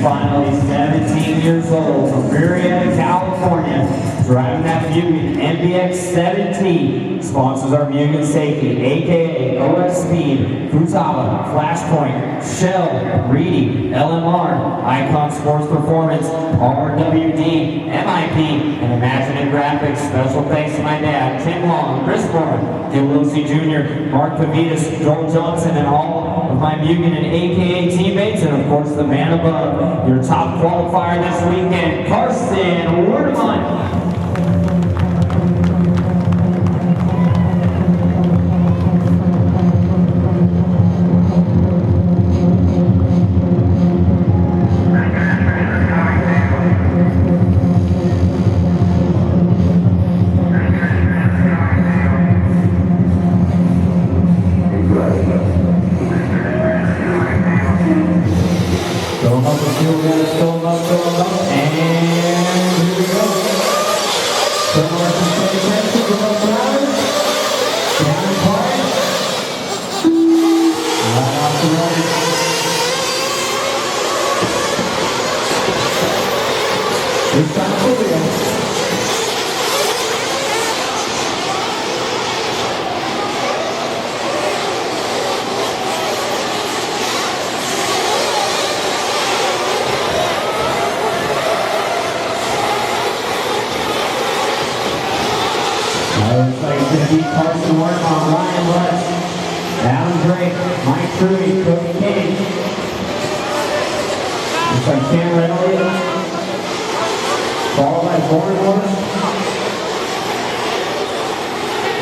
Finally, 17 years old from Marietta, California, driving that Mugen MBX 7T, sponsors our Mugen safety, aka OS Speed, Futaba, Flashpoint, Shell, Reedy, LMR, Icon Sports Performance, RWD, MIP, and Imaginative Graphics. Special thanks to my dad, Tim Long, Chris Foreman, Gil Lucy Jr., Mark Pavitas, Joel Johnson, and all of my Mugen and AKA teammates, and of course the man above, your top qualifier this weekend, Karsten Werdeman. Go up the field, guys, go up, and here we go. So Martin, stay attention, go up around, down and park, right off the road. This time for real. Looks like it's going to be Carson Werdeman, Ryan Lutz, Adam Drake, Mike Truggy, Cody King. Looks like Cam Reynolds, followed by Bornwood.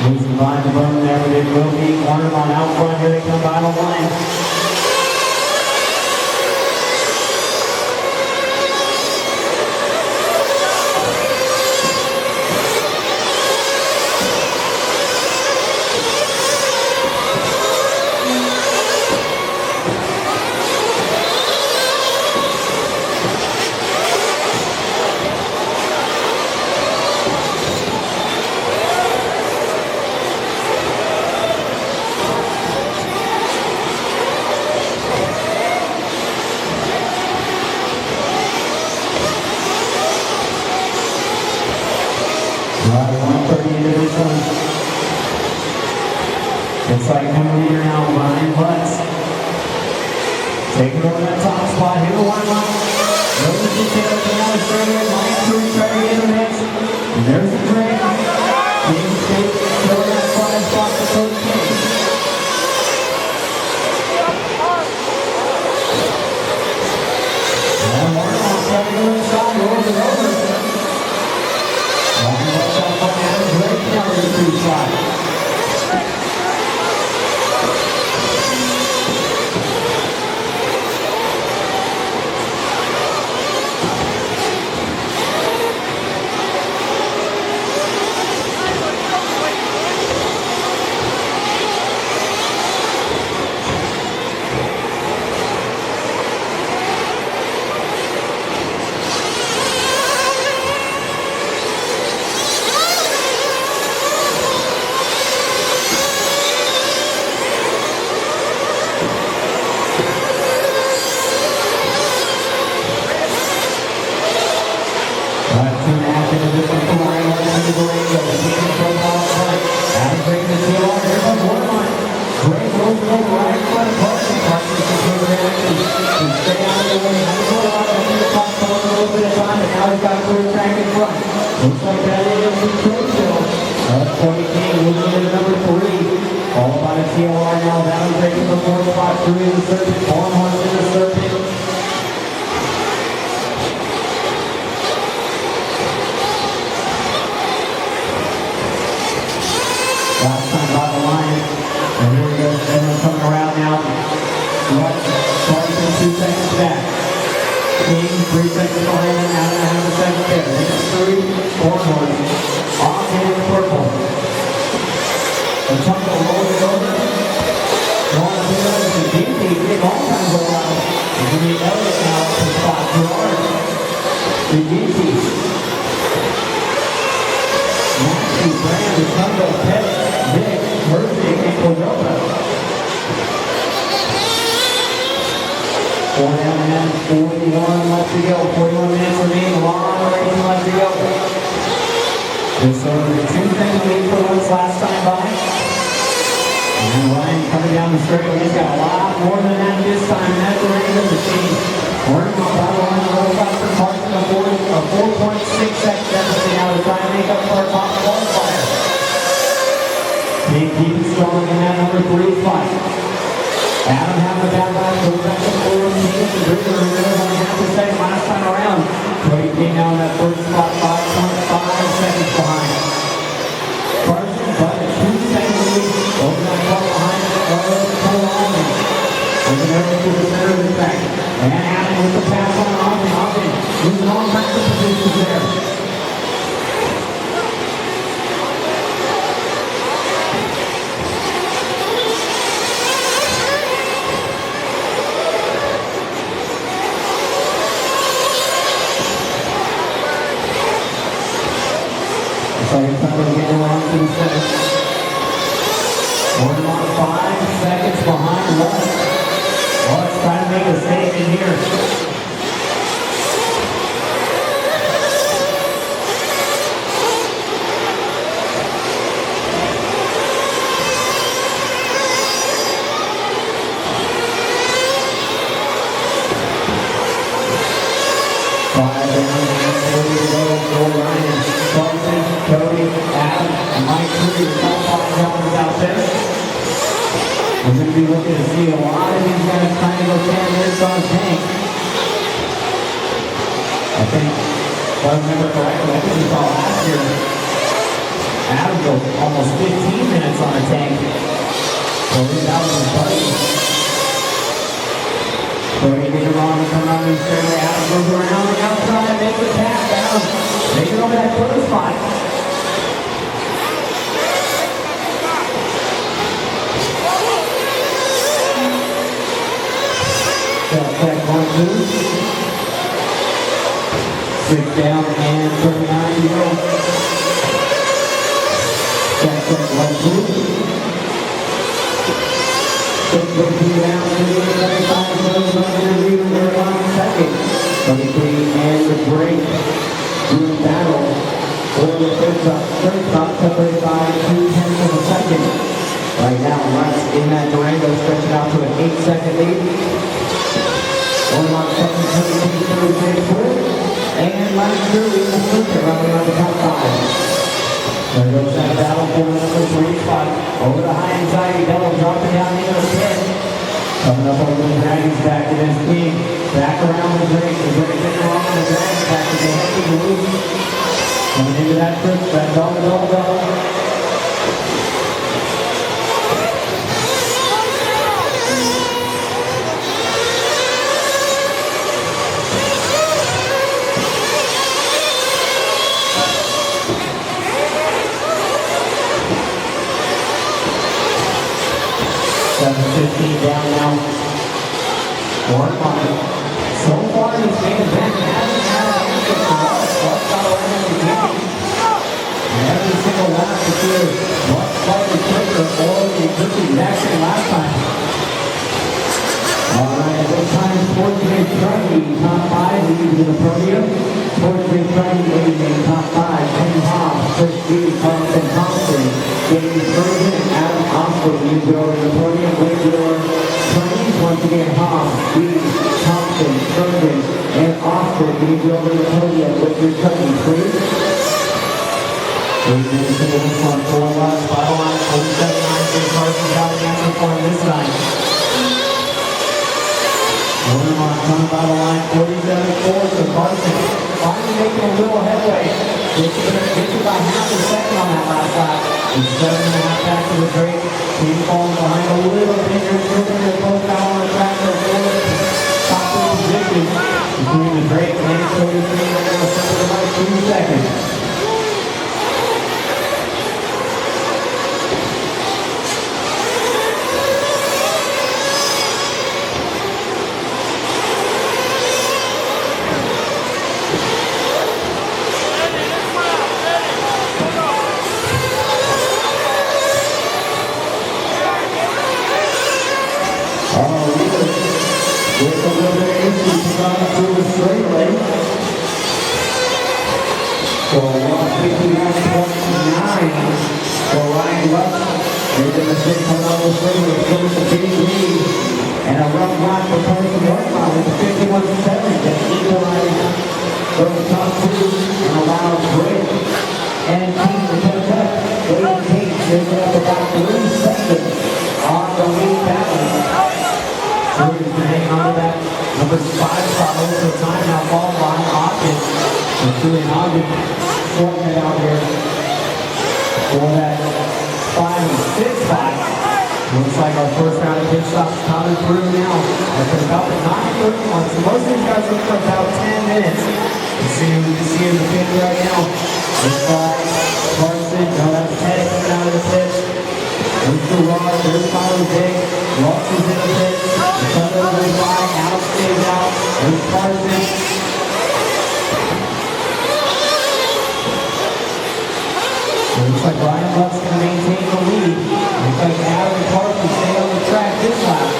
Losing behind the bone there, but it will be Werdeman out front. Here they come by the line. Right, 130 into this one. Looks like new leader now, Ryan Lutz. Taking over that top spot, here to Werdeman. Those details now is straight Mike Truggy trying to get in the mix. And there's the break. King State filling that 5 spot for Coach King. And Werdeman trying to go inside, rolls it over. Looks like that is the Nitro. That's Cody King moving into number 3. All by the TLR now. Down breaking the 4th spot. 3 in the circuit. 4 horse in the circuit. Last time by the line. And here we go. Everyone coming around now. Starting 2 seconds back. King, 3 seconds behind him, out and a second there. It's 3, 4 horses. Off in the purple. The tunnel rolling over. big all time goal out. And then the other now to spot Gerard. Truggy. Matthew, Brand, Tumbo, Pet, Vic, Murphy, and Cordova. 4 down and 41 left to go. 41 minutes remaining. Long race left to go. Just over the 2 things lead for once last time by. And Ryan coming down the straightaway. He's got a lot more than that this time. And that's the range of the machine. Warning on battle line, a little faster. Carson a 4.6 second deficit now to try and make up for a top qualifier. Big keep it strong in that number 3 spot. Adam having a bad line, goes back to 4. King and Bridger in there on half a second last time around. Cody came down that first spot, 5.5 seconds behind. Carson, but a 2-second lead. Over that car behind Cole. Moving over to the center of the track. And Adam with the pass on Ogden. Moving on back to positions there. Second time getting along to the center. One on 5 seconds behind Lutz. Lutz trying to make a statement here. Cody, Adam, and Mike Truggy, the top 5 drivers out there. We're going to be looking to see a lot of these guys trying to go 10 minutes on tank. I think, if I remember correctly, I think we saw last year, Adam go almost 15 minutes on a tank. So he's out of his buddy. Cody getting on and coming on the straightaway. Adam goes around the outside, makes the pass down. Making over that first spot. Check 1, 2. 6 down and 39 to go. Check 1, 2. 6 down, 35 goes on interview, 31 seconds. 23 and the break. Doing battle for the third stop, separated by 2/10 of a second. Right now, Lutz in that Durango, stretching out to an 8-second lead. One on 7, 36, and Mike Truggy in the first, running on the top 5. There goes that battle for the number 3 spot. Over the high anxiety double, dropping down into the pit. Coming up over the Dragons back to this king. Back around the break. The break getting wrong on the Dragons back as they head to the loop. Coming into that trip, that double. 7:15 down now. 4-5. So far in this main event, hasn't had an answer for Lutz. Lutz got away in the beginning. And every single lap to see Lutz slightly quicker or the exact same last time. Alright, at this time, Sportsman Truggy, top 5, leads in the podium. Sportsman Truggy leads in top 5. Tim Hobbs, Chris G, Carlton Thompson, James Bergen, and Adam Osborne leads over the podium with your Chinese. Once again, Hobbs, G, Thompson, Bergen, and Osborne leads over the podium with your Truggy, please. 8 minutes into this one, 4 laps, final line, 47-9, Carson got the answer for him this time. Coming by the line, 47-4, so Carson finally making a little headway. Gets about half a second on that last lap. He's 7.5 back to the break. Team falling behind a little bit. You're moving to both out on the track for top 4 position. Between the break and 43, they're going to separate about 2 seconds. With a little bit of issue to run through the straightaway. So 151.9 for Ryan Lutz. There's a mistake coming on the straightaway. Close to big lead. And a rough run for Carson Northmont with the 51.7. That's equalizing from the top two and allows Drake and King to catch up. Wade King is up about 3 seconds on the lead battle. Truggy to hang on to that number 5 spot most of the time. Now ball line, Ogden. And Julian Ogden sorting it out here for that 5 and 6 spot. Looks like our first round of pit stops coming through now. After about 9:31, so most of these guys look for about 10 minutes. You can see in the pit right now. This guy, Carson, that's Teddy coming out of the pit. There's the rod, there's Tyler Big. Lutz is in the pit. The Thunder goes by, Alex stays out. There's Carson. It looks like Ryan Lutz can maintain the lead. Looks like Adam and Carson stay on the track this lap.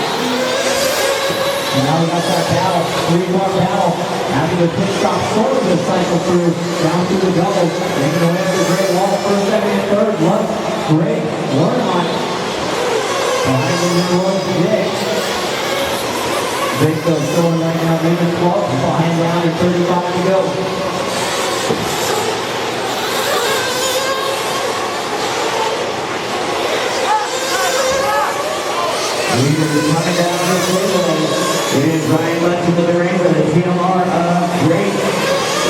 And now we got that battle, 3-car battle. After the pit stop sort of cycle through, down through the double. Making away to the Great Wall, first, second, and third. Lutz, great, Werner. Behind him in the road, Dick. Dick goes going right now, leaving 12, behind down and 35 to go. Leader is coming down the straightaway. It is Ryan Lutz into the ring with a TMR of Drake.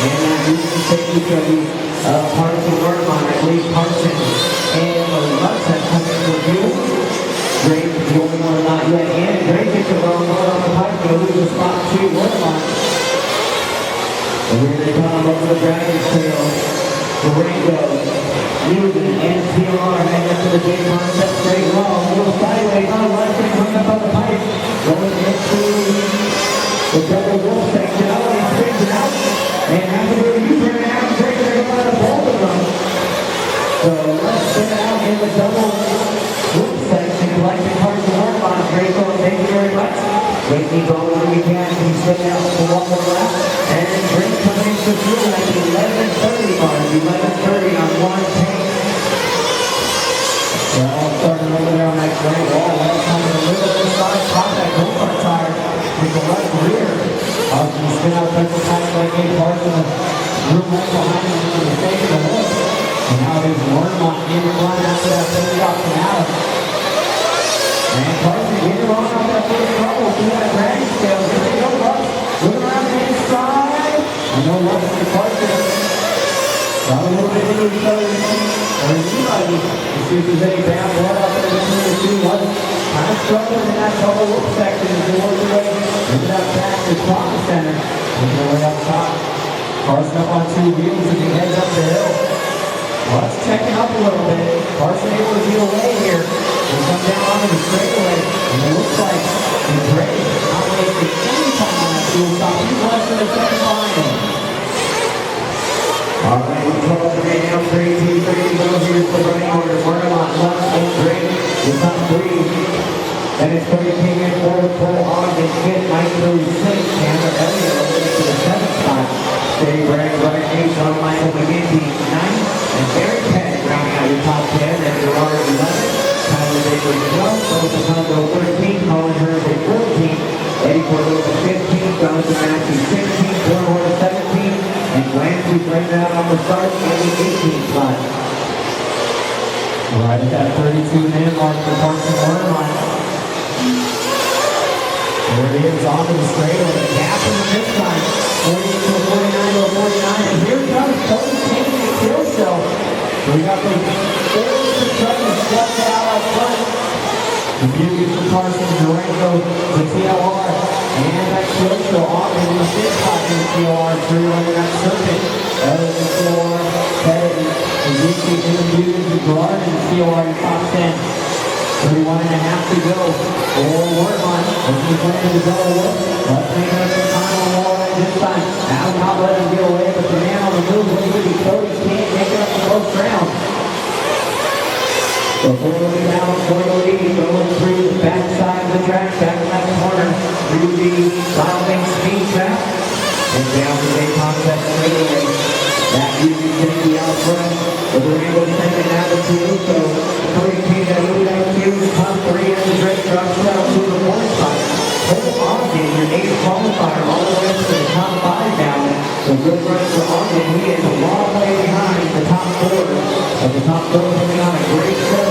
And that Houston safety Truggy of Carson Werner. I believe Carson and Lutz have come into review. Drake is the only one not yet in. Drake gets the wrong one on the pipe. He'll lose the spot to Werner. And here they come over the Dragon's Tail. Durango, Newton, and TMR heading up to the gate concept straight long. A little sideways on the left and coming up on the pipe. Going into the double wolf section. Oh, he spins it out. And after the U-turn out, Drake is going to let both of them. So let's spin it out in the double wolf section. Collecting cards to work on. Drake going, thank you very much. Drake needs all the way he can. He's spinning out for one more lap. And Drake coming into the field at 11:30 cars. 11:30 on one tank. They're all starting over there on that Great Wall. Left time in the middle of the side. Caught that go-kart tire with the left rear. You spin out pencil tight like a part of the group right behind him for the sake of the hook. And now it is Werner in the run after that first shot from Adam. And Carson getting wrong off that first trouble through that dragon scale. Here they go, Lutz. Look around the inside. I know Lutz and Carson got a little bit into each other. Or anybody. Let's see if there's any bad blood out there between the two. Lutz kind of struggling in that double look section as they work their way into that back to the profit center. Looking their way up top. Carson up on 2 wheels as he heads up the hill. Lutz checking up a little bit. Carson able to get away here. They come down onto the straightaway. And it looks like the Drake not wasting any time on that fuel stop. He's less than a second behind him. All right, we're close right now. 3, 2, 3 to go. Here's the running order. Werner, Lutz, and Drake is on 3. Then it's Cody King in 4th, Cole Ogden 5th, Nitro 6th, Chandler Elliott over to the 7th spot. Dave Bragg, Brian H. on Michael McGinty 9th, and Eric Pettit rounding out your top 10. Then Gerard 11th, Tyler Davis 12th, Joseph Hundo 13th, Colin Hurd 14th, Eddie Cordova 15th, Jonathan Matthews 16th, Gilmore 17th, and Glancy right out on the start in the 18th spot. Right at that 32-minute mark for Carson Werner. There it is, onto the straightaway. The gap in the mid time. 48 to 49 to 49. And here comes Cody King in the kill show. So we got the forwards to Truggy swept out up front. The beauty for Carson, Durango, the TLR, and that kill show off in the 6th spot in the TLR. 3 running that circuit. Other than the TLR, Pettit, and Yuki in the beauty, the Gerard in the TLR in top 10. 31 and a half to go for Werner. Looking for him to go look. Let's make up some time on the wall right this time. Now not let him get away, but the man on the move, what do you do? Cody can't make it up the most ground. So 4 down, 4 lead, going through the back side of the track, back drops down to the point spot. Hold Ogden, your 8th qualifier, all the way up to the top 5 now. So good run for Ogden. He is a long way behind the top 4. But the top 4 coming on a great show.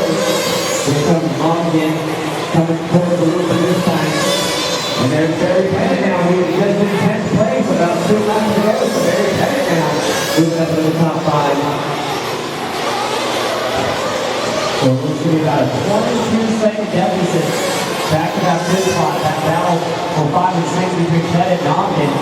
Here comes Ogden, coming towards the loop this time. And there's Barry Pettit now. He was just in 10th place about 2 laps ago. So Barry Pettit now moving up to the top 5. So we're going to be about a 22-second deficit back to that fifth spot. That battle for 5 and 6 between Pettit and Ogden.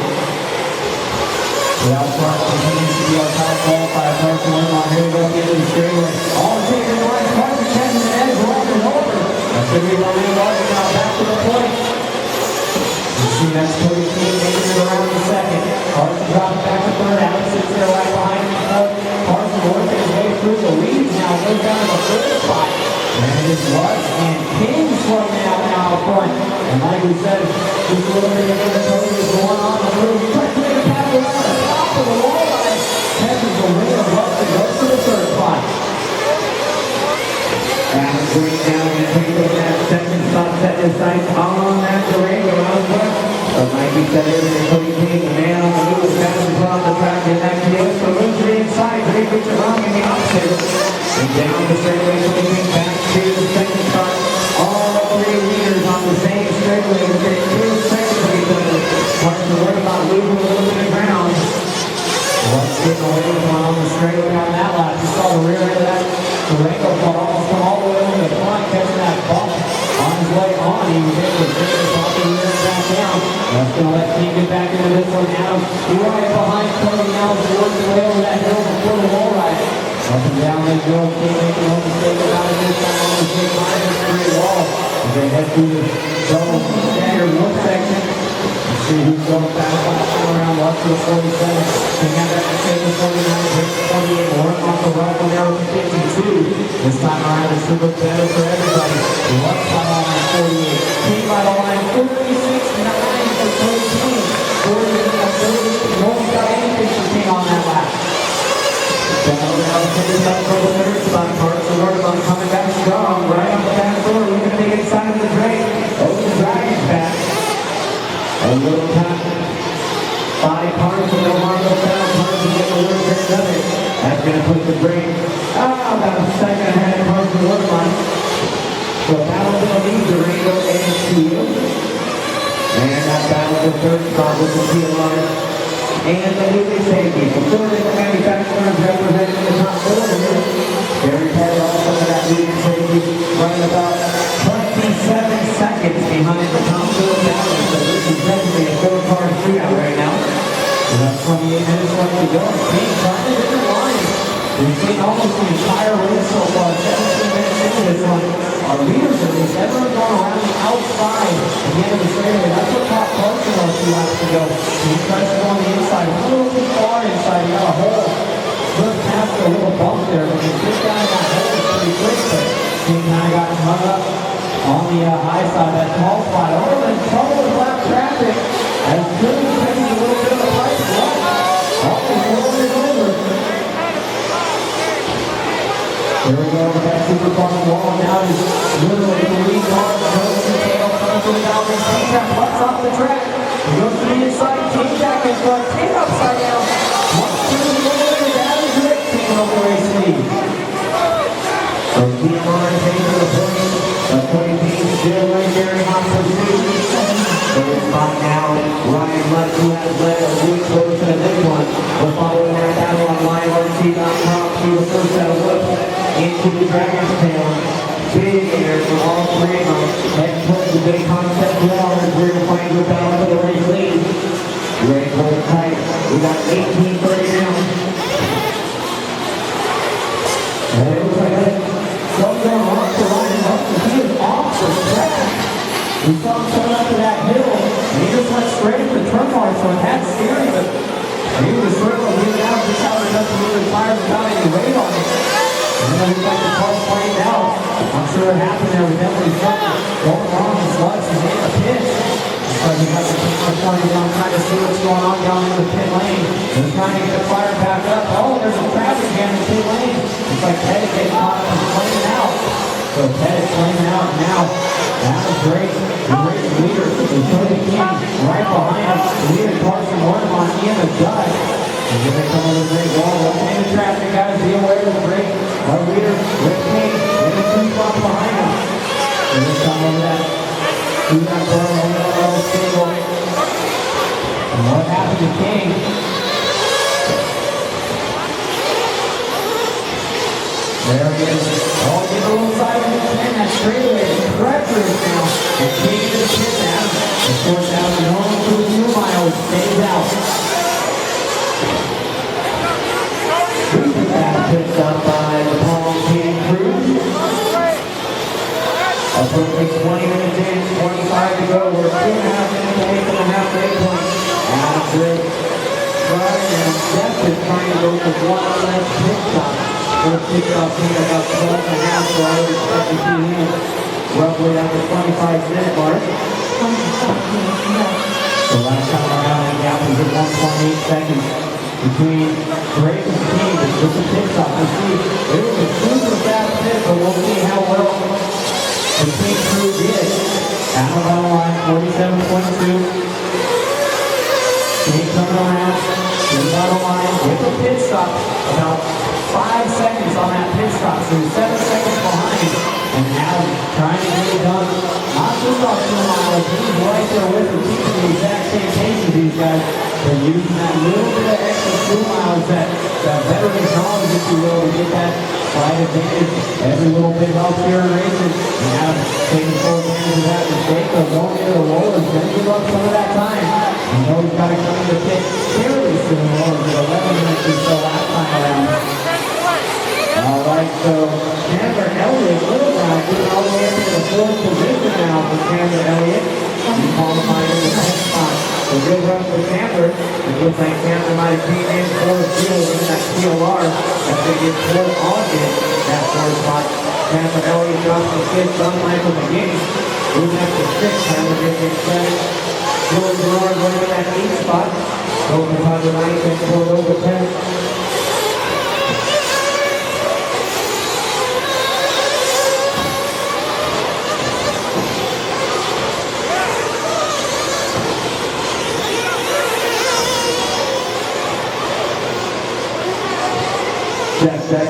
The outside continues to be our top qualifier. Carson Lermont, here we go, into the straightaway. All the taking lines, Carson catches the edge, walking over. That's going to be Lorraine Martin now back to the point. You see that's Cody King making it around the second. Carson drops back to third. Alex sits there right behind him. Carson working his way through the leads now. Goes down to the third spot. And it is Lutz and King slowing out front. And like we said, just a little bit of inventory is going on. The move. He tries to make a pass around the top of the wall line. Catches the wing of Lutz and goes to the third spot. Alex going down and taking that second spot, setting his sights on that Durango out front. So like we said earlier, Cody King, the man on the move, is fast across the track in that field. So moves to the inside, but he gets it wrong in the opposite. And down the straightaway, Cody King back to the second spot. All 3 leaders on the same straightaway within 2 seconds of each other. Carson worried about losing a little bit of ground. Lutz getting away with one on the straightaway on that lap. You saw the rear end of that Durango car almost come all the way over the front, catching that bump on his way on. He was able to bring his off the rear end back down. That's going to let King get back into this one now. He's right behind Cody now, working his way over that hill before the wall ride. Up and down they go. King making no mistake about it this time on the big line of the straight wall. As they head through the double standard look section. Let's see who's going fast around. Lutz to the 47. King had that mistake with 49, takes 28. Warren off the right one there with 52. This time around it's a little better for everybody. Lutz by the line 48. King by the line 46-9 for Cody King. 40-30. No one's got anything for King on that lap. Down the finish up for the third spot. Carson Lermont coming back strong. Right on the back door. Looking at the inside of the drain. Oh, the Dragon's back. A little time. Body parts and no Marco down. Carson getting a little bit of it. That's going to put the brake. About a second ahead of Carson Lermont. So battle to the lead, Durango and Steele. And that battle for third spot with the PLR. And the Newly safety. So third in the manufacturers representing the top 4 here. Barry Pettit also with that Newly safety running about 27 seconds behind the top 4 battlers. So this is definitely a 4-car shootout right now. We have 28 minutes left to go. King trying to get the line. We've seen almost the entire race so far. 17 minutes into this one. Our leaders of this, everyone going around the outside at the end of the straightaway. That's what Top Carson was 2 laps to go. He tries to go on the inside, a little too far inside. He got a hole. Just past a little bump there, but he gets down that hole pretty quick. But he kind of got hung up on the high side, that tall spot. Oh, in trouble with lap traffic. As good as taking a little bit of a right slide. Almost rolling it over. Here we go with that super fun wall. Now is literally the lead car. Goes to the tail, comes to the downwind. King Jack lets off the track. He goes to the inside. King Jack is front. King upside down. 1, 2, 1. That is Rick taking over the race lead. So PMR taking the point. Cody King still right there in hot pursuit. Third spot now. Ryan Lutz, who has led a week close to this one. We're following that battle on linerc.com. See the first set of looks into the Dragon's Tail. Big air for all 3 of them. Heading towards the big concept wall as we're going to find the battle for the race lead. Ready for the tight. We got 18:30 now. And it looks like something going on for Ryan Lutz. He is off the track. We saw him coming up to that hill, and he just went straight into the turn bar, so it had steering, but he was sort of leaning out just how it doesn't move his tires without any weight on it. And then we got the car playing out. I'm sure it happened there with definitely something going wrong with Lutz. He's in a pit. So he got the pointing down, trying to see what's going on down in the pit lane. He's trying to get the fire back up. Oh, there's some traffic jam in the pit lane. It's like Pettit getting caught up and flaming out. So Pettit's flaming out now. That was great. The race leader is Truggy right behind him. The leader, Carson Mortimer, in the gut. And here they come over the great wall. Looking into traffic, guys. Be aware of the break. Our leader, Rick King, in the 2 spots behind him. And they come over that. Through that burn, over that level single. And what happened to King? There he is. Oh, get a little side of the 10. That straightaway is treacherous now. And King to the pit now. The 4,000 home to the 2 mile. It stays out. That picked up by the Palm Team crew. Approaching 20 minutes in, 25 to go. We're 2.5 minutes away from the halfway point. That's it. Right now, Jeff is trying to go for one last pit stop. First pit stop came about 12 and a half, so I would expect to see him roughly at the 25-minute mark. So last time around, that gap was at 1.8 seconds between Drake and King. With the pit stop, we see it was a super fast pit, but we'll see how well the King crew did. Out of the line, 47.2. King coming around to the bottom line with a pit stop. About 5 seconds on that pit stop, so 7 seconds behind. And now trying to get it done. Not just off 2 miles, he's right there with him, keeping the exact same pace as these guys. They're using that little bit of extra 2 miles, that veteran knowledge, if you will, to get that slight advantage. Every little bit helps here in racing. And now taking full advantage of that mistake of going into the rollers, going to give up some of that time. You know he's got to come to the pit fairly soon, or is it 11 minutes or so last time around? All right, so Chandler Elliott, little guy, getting all the way up to the 4th position now for Chandler Elliott. He's qualified in the 10th spot. So good run for Chandler. It looks like Chandler might have came in for the field in that PLR. That's going to get pulled on in that 4th spot. Chandler Elliott drops the 5th, Don Michael McGinn. Moving up to 6th, Chandler gets in 7th. George Gerard running in that 8th spot. Over on the 9th and pulled over 10th. Check.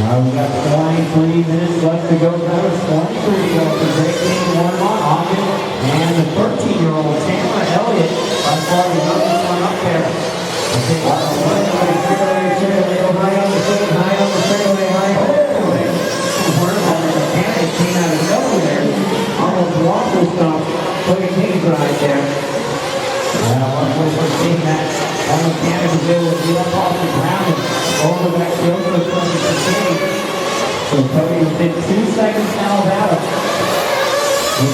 Now we got 23 minutes left to go. That was 23 to go for Great King Mortimer, Ogden, and the 13-year-old Chandler Elliott. By far the youngest one up there. Okay, high on the straightaway, high on the straightaway. Mortimer, the mechanic, came out of nowhere. Almost waffle stomp. Look at King's right there. One way for seeing that. One mechanic was able to get up off the ground and over that field for the King. So Cody within 2 seconds now of Adam. We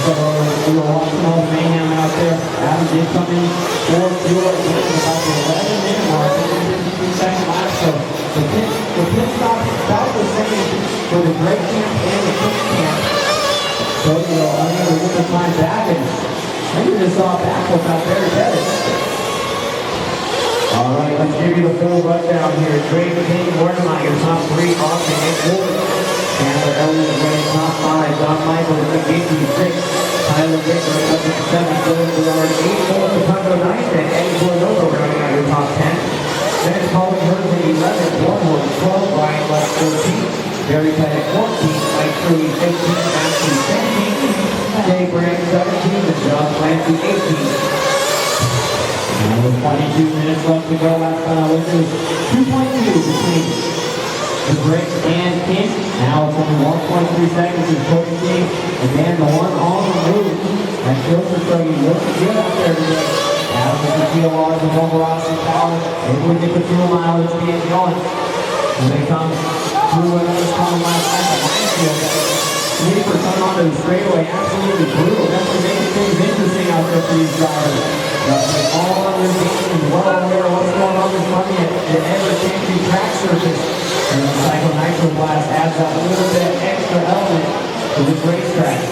were watching all the mayhem out there. Adam did come in for fuel at about the 11-minute mark, 52-second lap. So the pit stop is about the same for the Great Camp and the King Camp. Cody will unable to get the time back, and maybe just saw a backflip out there together. All right, let's give you the full rundown here. Great King Mortimer, your top 3, Austin and Wood. Chandler Elliott running top 5. Don Michael is at 86. Tyler Victor up to 7. Dylan Gerard 8. Philip Picasso 9. And Eddie Villanova running out your top 10. Then Colin Hurd at 11. Warhorn 12. Brian Lux 13. Barry Pettit 14. Mike Trudy 15. Matthew 17. Jay Brand 17. And John Clancy 18. And with 22 minutes left to go, last time I looked, it was 2.2 between the Great and King. Now it's only 1.3 seconds to Cody King. And then the one on the move. And Joseph Truggy looking good out there today. Now with the PLR, the Volverossi power, able to get the 2 mile that's being going. And they come through another strong last night. The minefield. Nitro coming onto the straightaway, absolutely brutal. That's what makes things interesting out there for these drivers. All on their game and well aware of what's going on in front of you at the ever-changing track surface. And the Cycle Nitro Blast adds that little bit of extra element to this racetrack.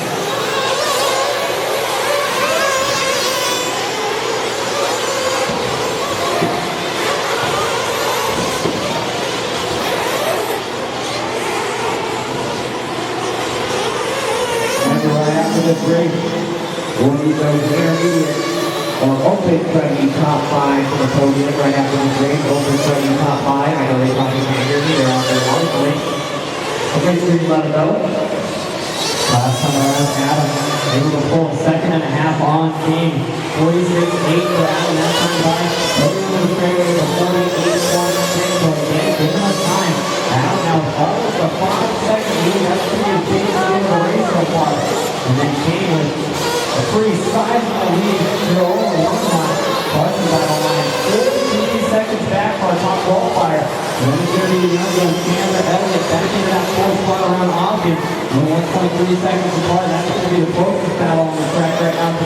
fifth grade. We'll need those intermediate or open Truggy top 5 for the podium right after the grade. Open Truggy top 5. I know they probably can't hear me. They're out there locally. Okay, so you let it go. Last time around, Adam able to pull a second and a half on King. 46-8 for Adam that time by. Moving the straightaway to 48-1 so again, give him time. Adam now with almost a 5-second lead. That's pretty big in the race so far. And then King with a pretty sizable lead to over one line. Carson by the line. 15 seconds back for our top qualifier. Then it's going to be the young gun, Chandler Elliott, back into that fourth spot around Ogden. 1.3 seconds apart. That's going to be the closest battle on the track right now.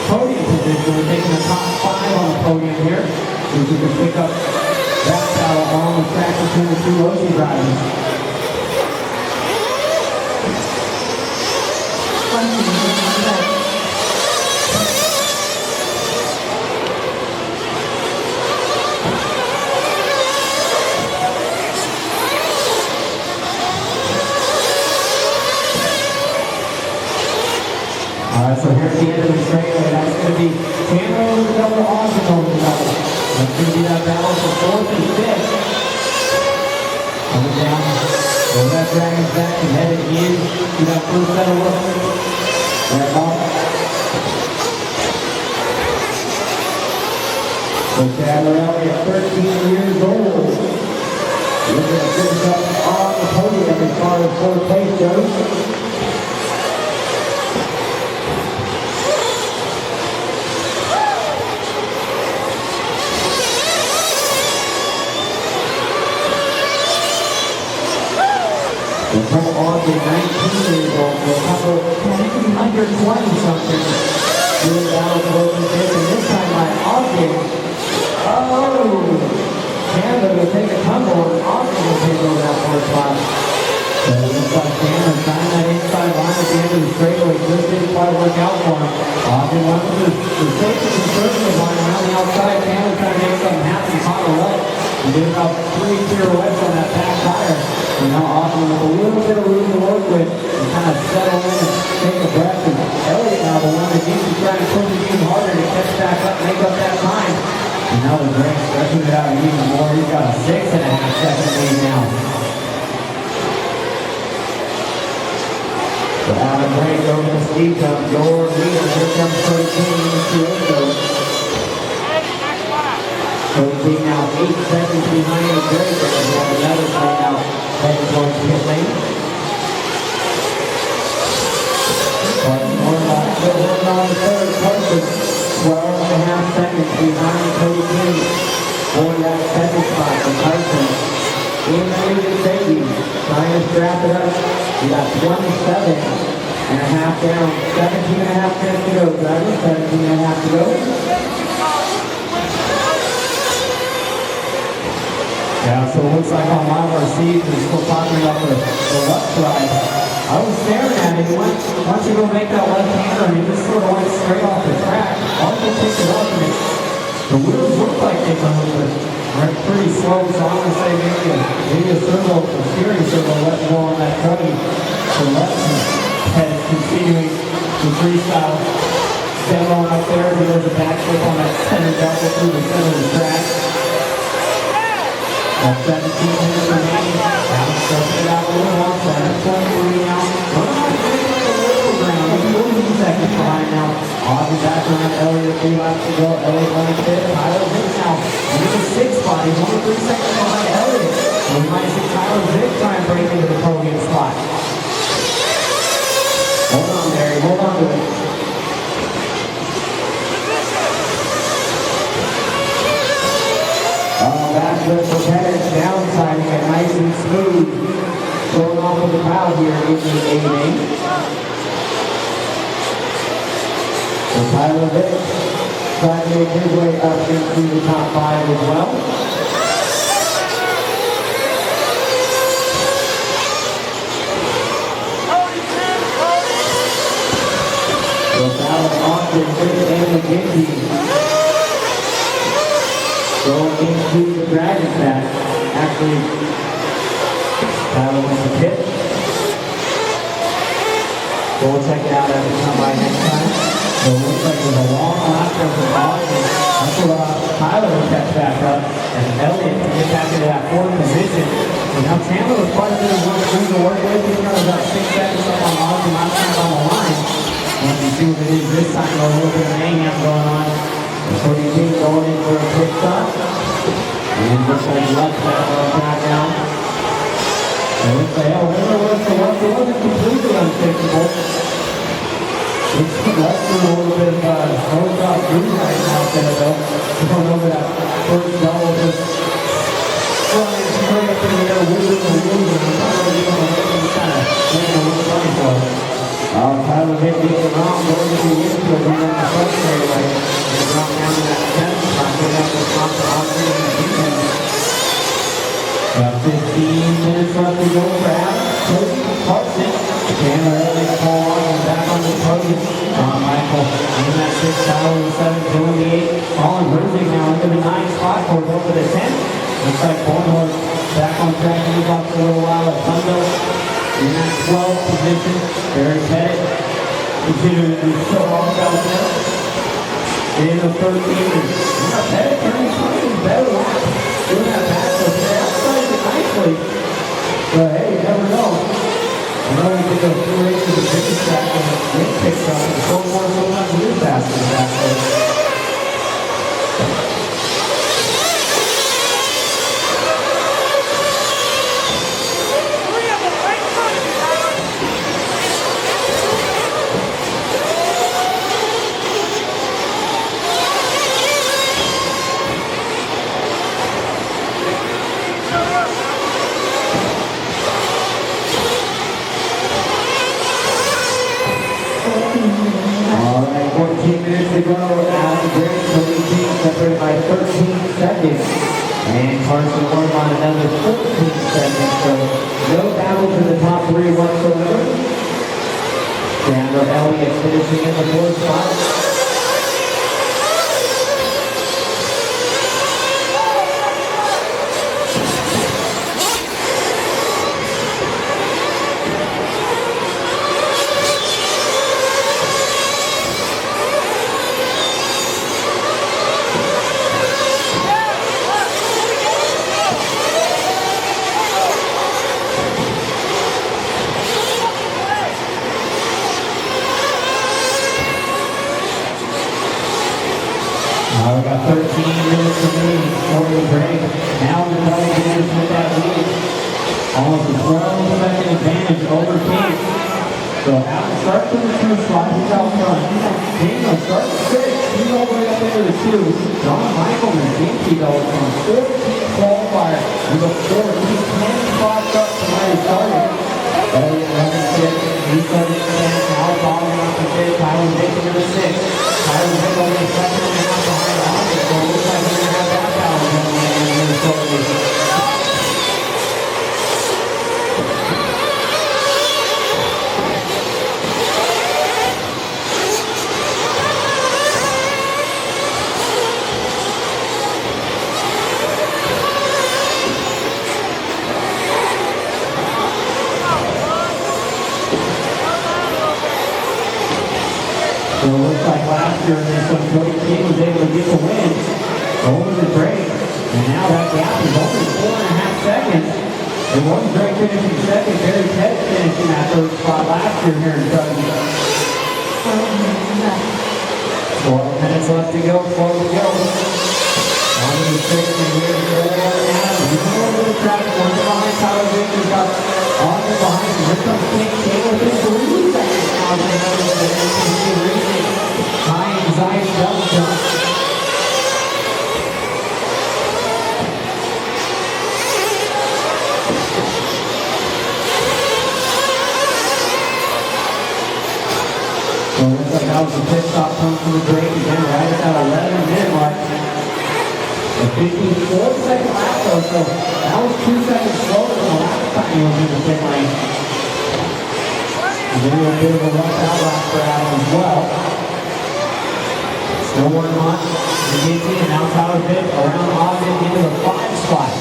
Podium position. We're taking the top 5 on the podium here. So we can pick up that battle on the track between the two Rosie drivers. Alright, so here at the end of the straightaway, that's going to be Chandler over the double, Austin over the double. That's going to be that battle for 4th and 5th. Coming down, over that Dragon's back and headed in to that first set of work. There off. So Chandler Elliott, 13 years old. Looking to finish up on the podium as far as 4th place goes. The pro Ogden, 19 years old, will couple under 20-something doing battle for open fifth, and this time by Ogden. Oh! Canada will take a tumble, and Ogden will take over that fourth spot. So it looks like Canada trying that inside line at the end of the straightaway. Just didn't quite work out for him. Ogden went with the safe and conservative line around the outside. Canada trying to make something happen, caught a right. He did about 3 pirouettes on that back tire. And now Ogden with a little bit of room to work with and kind of settle in and take a breath. And Elliott now the one that needs to try to push it even harder to catch back up, make up that time. And now the Drake stretching it out even more. He's got a 6.5 second lead now. So Adam Drake over the speed jump. Your leader, here comes 13 in the field. So being now 8 seconds behind the Drake, and we have another side out heading towards pit lane. But more like still on the third person, 12.5 seconds behind Cody King for that second spot for Tyson. In the lead is Davey, trying to strap it up. We got 27.5 down, 17.5 minutes to go, driver, 17.5 to go. Yeah, so it looks like on one of our seats, we're still talking about the left side. I was staring at it, once you go make that left-hander, he just sort of went straight off the track. Also picked it up, and the wheels look like they moved, but went pretty slow, so I'm going to say maybe a servo, a steering servo let go on that Truggy. The left head continuing to freestyle. Demo out there, he does a backflip on that center double through the center of the track. 17 minutes remaining. Now stretching it out a little more. 7:23 now. Ground. 14 seconds behind now. Ogden back around Elliott. 3 laps to go. Elliott running fifth. Tyler Vick now. Into the 6th spot. He's only 3 seconds behind Elliott. So we might see Tyler Vick try and break into the podium spot. Hold on, Mary. Hold on to it. Backflip for Pettis, downsiding it nice and smooth. Going off of the crowd here in the 8-8. So Tyler Vick trying to make his way up into the top 5 as well. So battle Austin, Vick, and McGinty. Going into the Dragon's back. Actually, battle in the pit. So we'll check it out as we come by next time. So it looks like there's a long lap there for Bob, and that's what Tyler will catch back up, and Elliott can get back into that fourth position. So now Chandler with quite a bit of work to work with. He's got about 6 seconds up on Ozzy, last time on the line. Once you see what it is this time, a little bit of mayhem going on. So you keep going in for a pit stop. And looks like left back down. So it's like, oh, whatever was the work, it wasn't completely unfixable. It's left with a little bit of nose off groove right now there, though. Going over that first double, just flying straight up in the air, whizzing and moving. I'm not really going to make him kind of making a little funny for him. Tyler hit the wrong, going to the infield, going on the front straightaway. And drop down to that 10th spot, get out the top to Ozzy and the defense. About 15 minutes left to go for Adam. Truggy, Carson, Chandler, Elliott, Paul on back on the Truggy. Michael in that 6th battle, the 7th, doing the 8th. Colin Herzig now into the 9th spot, for over the 10th. Looks like Bornhorst back on track, and he's off for a little while at Thunder. In that 12th position, Barry Pettit continuing to show off out there. In the 13th, Pettit turning 20 better lap. Doing that back so there, outside it nicely. But hey, you never know. I know we did those 2 races of finish track and the wind picks up, and so far sometimes it is faster than that. Alright, 14 minutes to go out the grid. Tony G separated by 13 seconds. And Carson Ward on another 14 seconds. So no battle for the top 3 whatsoever. Chandler Elliott finishing in the 4th spot. We got 13 minutes remaining before the break. Now the Truggy finish with that lead. Almost a 12-second advantage over King. So Adam starts in the 2 spot. He's out front. King will start the 6. He's all the way up into the 2. John Michaelman, Dinky though, from 14th qualifier. He's a 4. He's 10 spots up from where he started. Elliott running 6. He started in 10. Now following up the 5th. Tyler Dick into the 6th. Tyler Dick only a second and a half behind. So it looks like we're going to have that battle going on in Minnesota. So it looks like last year in this one, Cody King was able to get the win over the break. And now that gap is only 4.5 seconds. It wasn't Drake finishing second, Barry Pettit finishing that 3rd spot last year here in Truggy. 12 minutes left to go, 12 to go. On to the 6th and here's Adam. He's going over the track, one behind Tyler Dick. He's got Austin behind him. Here comes King. King within 3 seconds now. High anxiety double jump. So it looks like that was a pit stop coming from the break again, right at that 11-minute mark. A 54-second lap though, so that was 2 seconds slower than the last time he was in the pit lane. And then a bit of a rough out lap for Adam as well. Still working on the 18, and now Tyler Dick around Ogden into the 5 spot.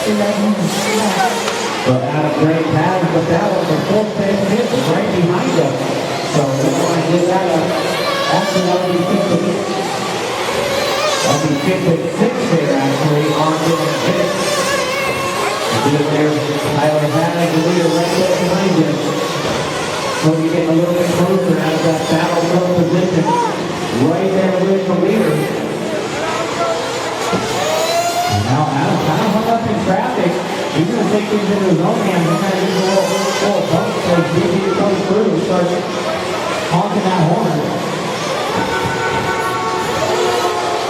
But out of great pattern, but that was the full face hit was right behind him. So we want to give that up. Actually, that'll be 56 there, actually, on the hit. Good there, Tyler Haddock, the leader right there behind him. So we get a little bit closer out of that battle throw position. Right there with the leader. And now Adam kind of hung up in traffic. He's going to take things into his own hands and kind of use a little bump so DB comes through and starts honking that horn.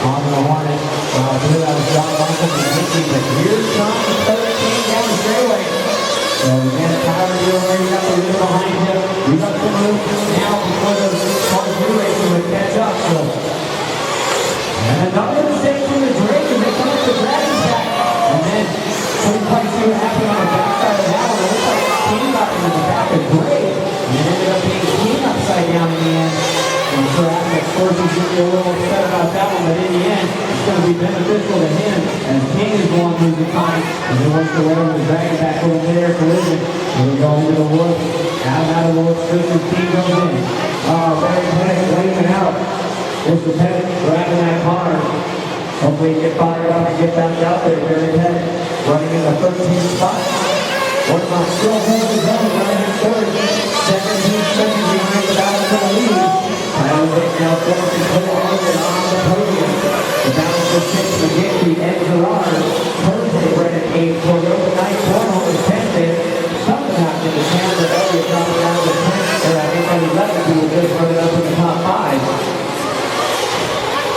Honking the horn. I believe that was John Michael and Hickey, but here's John, the third team down the straightaway. So again, Tyler, you're already got the leader behind him. We got some room now before those cars new racing would catch up. So, and another mistake from the Drake as they come up the Dragon back. And then, so we probably see what happened on the backside of that one. It looks like King got into the back of Drake. And it ended up being King upside down in the end. And so Adam, of course, he's going to be a little upset about that one, but in the end, it's going to be beneficial to him as King is going through the time. And he wants to let him drag it back over there collision. And we go into the woods. Out of the woods, Christian's team goes in. Barry Pettit waving out. There's the Pettit grabbing that car. Hopefully he get fired up and get back out there. Barry Pettit running in the 13th spot. Orthodox still holding his own, running in third. 17 seconds behind the battle for the lead. Tyler Wick now going to put it on the podium. The balance of 6 McGinty and Gerard. Thursday, Brennan 8, Cordova 9, Cornell is 10 there. Something happened to Chandler Elliott dropping down to 10, or I think on 11, who was just running up in the top 5.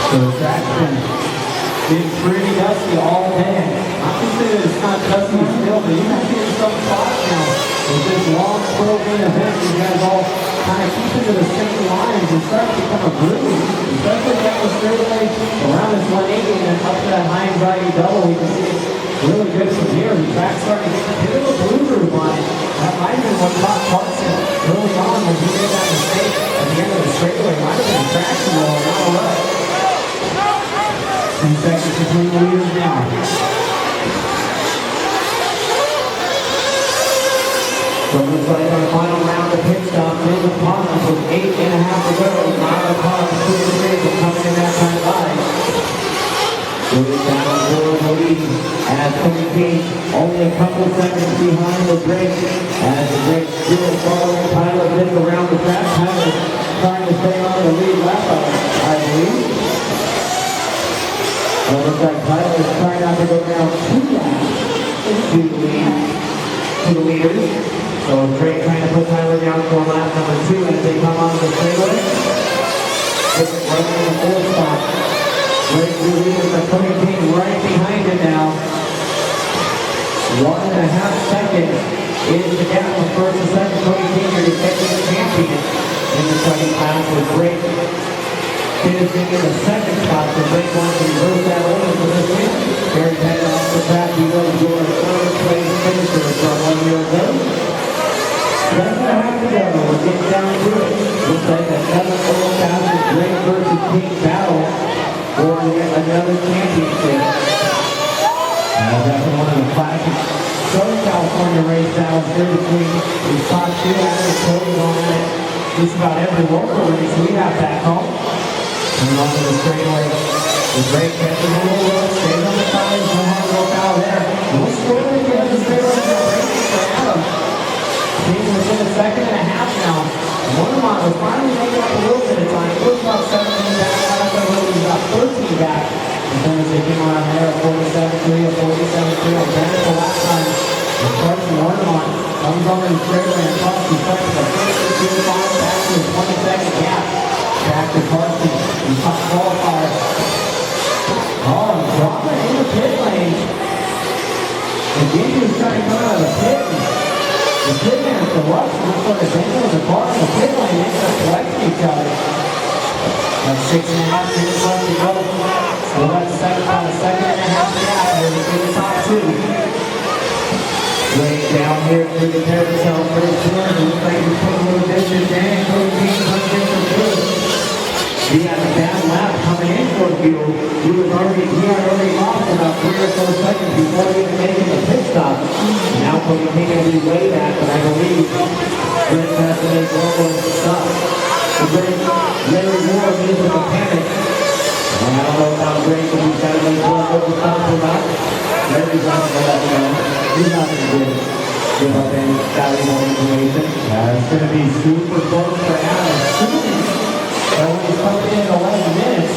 So the track's been pretty dusty all day. I can say that it's not dusty still, but you can see some spots now. With this long pro-main event, you guys all kind of keep into the same lines and start to become a groove. Especially down the straightaway around this 180 and then up to that high anxiety double. We can see it's really good from here. The track's starting to get a bit of a blue groove on it. That might have been what caught Clarkson early on when he made that mistake at the end of the straightaway. Might have been a traction roll, not a rut. 2 seconds between the leaders now. So it looks like our final round of pit stop is upon us with 8.5 to go. Not a car for the race is coming in that kind of line. Moving down for the lead as Tony King only a couple seconds behind the Drake. As the Drake still following Tyler Vick around the track. Tyler trying to stay on the lead lap, I believe. It looks like Tyler is trying not to go down 2 laps into the leaders. So Drake trying to put Tyler down for lap number 2 as they come onto the straightaway. It's right in the 4th spot. Drake the leader with Tony King right behind him now. 1.5 seconds is the gap from first to second. Tony King, your defending champion in the second class with Drake finishing in the 2nd spot. So Drake wants to reverse that order for this win. Barry Pettit off the track. He was your 3rd place finisher from 1 year ago. 7.5 to go. We're getting down to it. Looks like another 4,000 Drake versus King battle for yet another championship. That's one of the classic Southern California race battles here between these top 2 athletes going on at just about every local race we have back home. Coming onto the straightaway. The Drake catches a little low, stays on the side, no harm, no foul there. No score to get the straightaway for racing for Adam. He's within a 1.5 seconds now. Mormont was finally making up a little bit of time. It was about 17 back. Last time it was about 13 back. As soon as they came around there at 47.3 or 47.3 on Bennett the last time. And Carson Mormont comes on the straightaway and across the front of the first 2 back to a 20-second gap. Back to Carson, the top qualifier. Oh, and drama in the pit lane. Again, he was trying to come out of the pit. The pit man at the rush was sort of dangling with the car in the pit lane. They ended up collecting each other. That's 6.5 minutes left to go. So that's about a 2.5 gap here between the top 2. Way down here through the carousel first turn. Looks like he's putting a little distance in. Cody King comes in for 2. He had a bad lap coming in for you. He had already lost about 3 or 4 seconds before he even made it to the pit stop. Now Cody King will be way back, but I believe Brent has to make one more stop. The great Larry Moore is with a panic. And I don't know how great he's got to make one more stop or not. Larry's not going to let me know. He's not going to give up any Saturday morning information. It's going to be super close for Adam. Assuming that when he's coming in 11 minutes,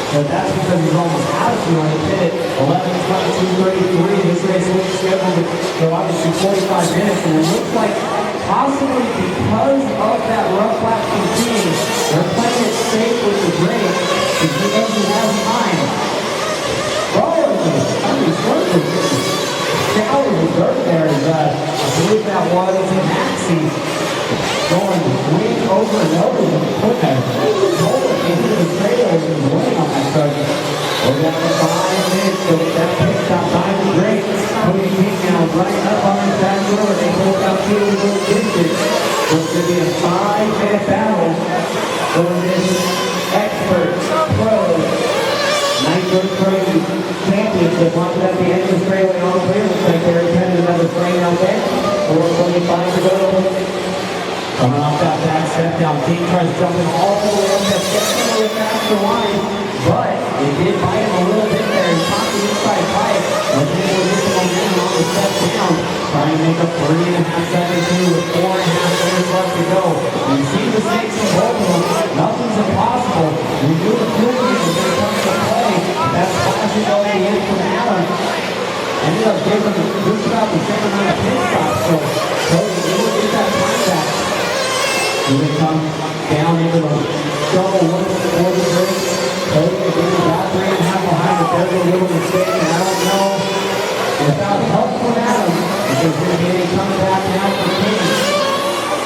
but that's because he's almost out of fuel. He hit it 11:22:33. This race will be scheduled to obviously 45 minutes, and it looks like possibly because of that rough lap competing, they're playing it safe with the brake because he knows he has time. Showers of dirt there is, I believe that was Maxie going wing over and over and put that roller into the trailer and was winning on that truck. We're down to 5 minutes, so that pit stop by the break. Cody King now right up on his back door. They pulled out two little distance. So it's going to be a 5-minute battle for this expert pro Nitro Truggy championship. Watch it at the end of the straightaway on clear. Looks like they're intending another frame out there. 4:25 to go. Coming off that back step down, King tries jumping all the way up that definitely a faster line, but it did bite him a little bit there. He caught the inside pipe, but then he was getting momentum on the step down, trying to make a 3.5 second two with 4.5 minutes left to go. You see the mistakes from both of them. Nothing's impossible. We knew the fuel was going to come to play. That's flashing over the end from Adam. Ended up giving him just about the same amount of pit stops, so Cody didn't get that time back. Here they come down into the double look for the race. Cody again about 3.5 behind, but there's a little mistake, and I don't know without help from Adam if there's going to be any coming back now for King.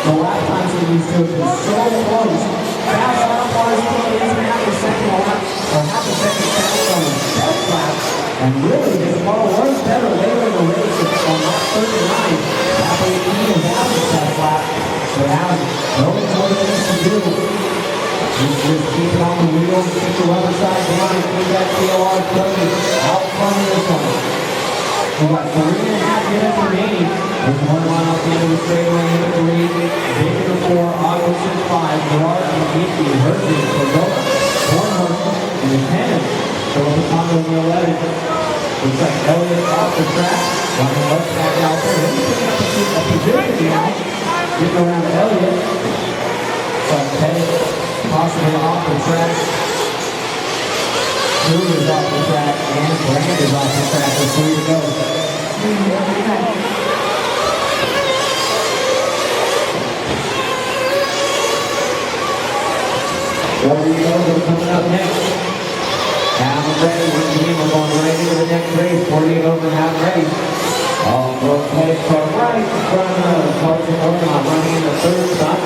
The last time these two have been so close. Fast lap bars King is half a second lap, or half a second fast on the best lap, and really his car was better later in the race on lap 39. Lap 18 is out the best lap. So Adam knows what he needs to do. He's just keep it on the wheel, keep the rubber side down, and keep that TLR Truggy out front of this one. We've got 3.5 minutes remaining. There's one line off the end of the straightaway in the lead. Baker 4, Augustin 5, Gerard and Geeky, Hershey, Pagoda, Hornhurst, and the 10. So we'll come on the 11. Looks like Elliott off the track. Running left back out there. He's picking up a position now. Getting around Elliott. But Pettit possibly off the track. Drew is off the track. And Brand is off the track. There's 3 to go. What do you know coming up next? Half ready. One team are going right into the next race. 48 over half ready. All rotate for right in front of Carson Ormond running in the third spot.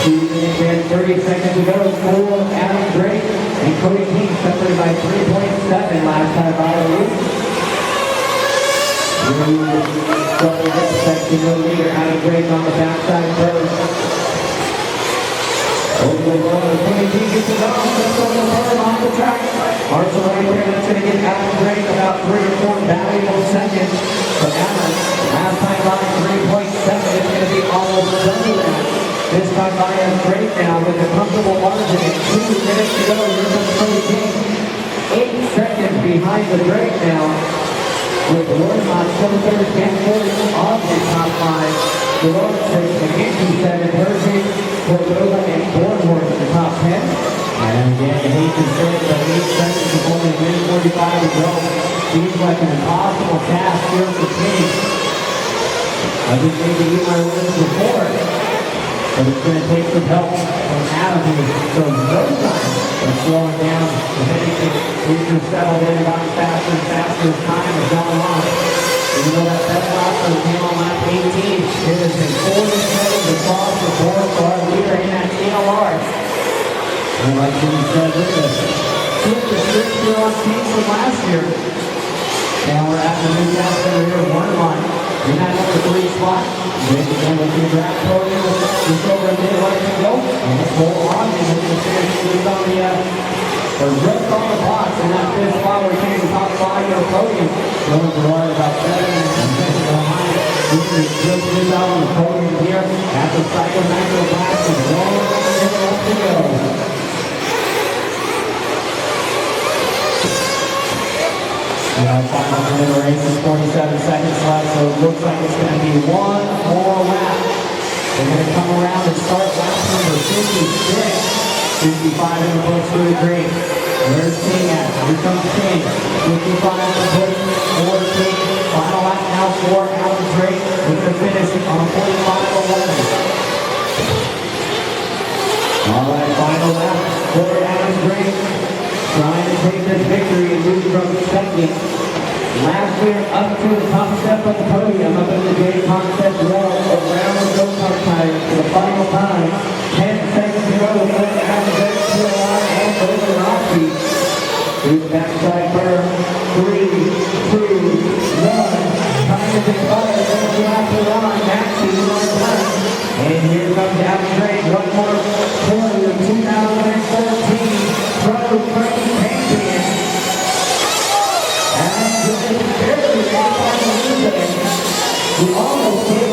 2 minutes and 30 seconds to go for Adam Drake and Cody King separated by 3.7 last time by the loop. Double hit section no leader. Adam Drake on the backside first. Over the road, Cody King gets it off. Let's go to the berm off the track. Marshall right there. That's going to get Adam Drake about 3 or 4 valuable seconds. But Adam, last time by 3.7, it's going to be almost double that. This time by a Drake now with a comfortable margin and 2 minutes to go. Here comes Cody King. 8 seconds behind the Drake now. With Lordmont still third, Ken Ford on the top 5. Gerard 6, McKinsey 7, Hershey, Pagoda, and Bornhorst in the top 10. And again, I hate to say it, but 8 seconds is only a minute 45 to go. Seems like an impossible task here for King. I just need to eat my words before, but it's going to take some help from Adam, who shows no sign of slowing down. If anything, he's just settled in, gotten faster and faster as time has gone on. And you know that best lap that came on lap 18, it has been 40 seconds across the board for our leader in that TLR. And like Jimmy said, look at this. Keep the streak here on teams from last year. Now we're at the new gas center here, one line. In that number 3 spot, Jake again with the draft podium, just over a minute left to go. And let's hold on, and we're going to finish just on the box in that 5th spot where he came to the top 5 of the podium. Going to run about 7.5 seconds behind. This is just this out on the podium here at the Cycle Nitro Blast with 1 minute left to go. Final minute of race is 47 seconds left, so it looks like it's going to be one more lap. They're going to come around and start lap number 56. 55 in the books for the green. Where's King at? Here comes King. 55 in the books for King. Final lap now for Alan Drake. We're going to finish on a 45-11. All right, final lap for Alan Drake. Trying to take this victory and move from second. Last year up to the top step of the podium, up in the J Concept wall, around the go-kart tires for the final time. 10 seconds to go for Alan Drake to the line and over the Rocky. Through the backside burn. 3, 2, 1. Time is expired. There's the lap to run. Maxi on left. And here comes Alan Drake. One more quarter of 2014 Pro Truggy champion. And this is barely off on the lead. We almost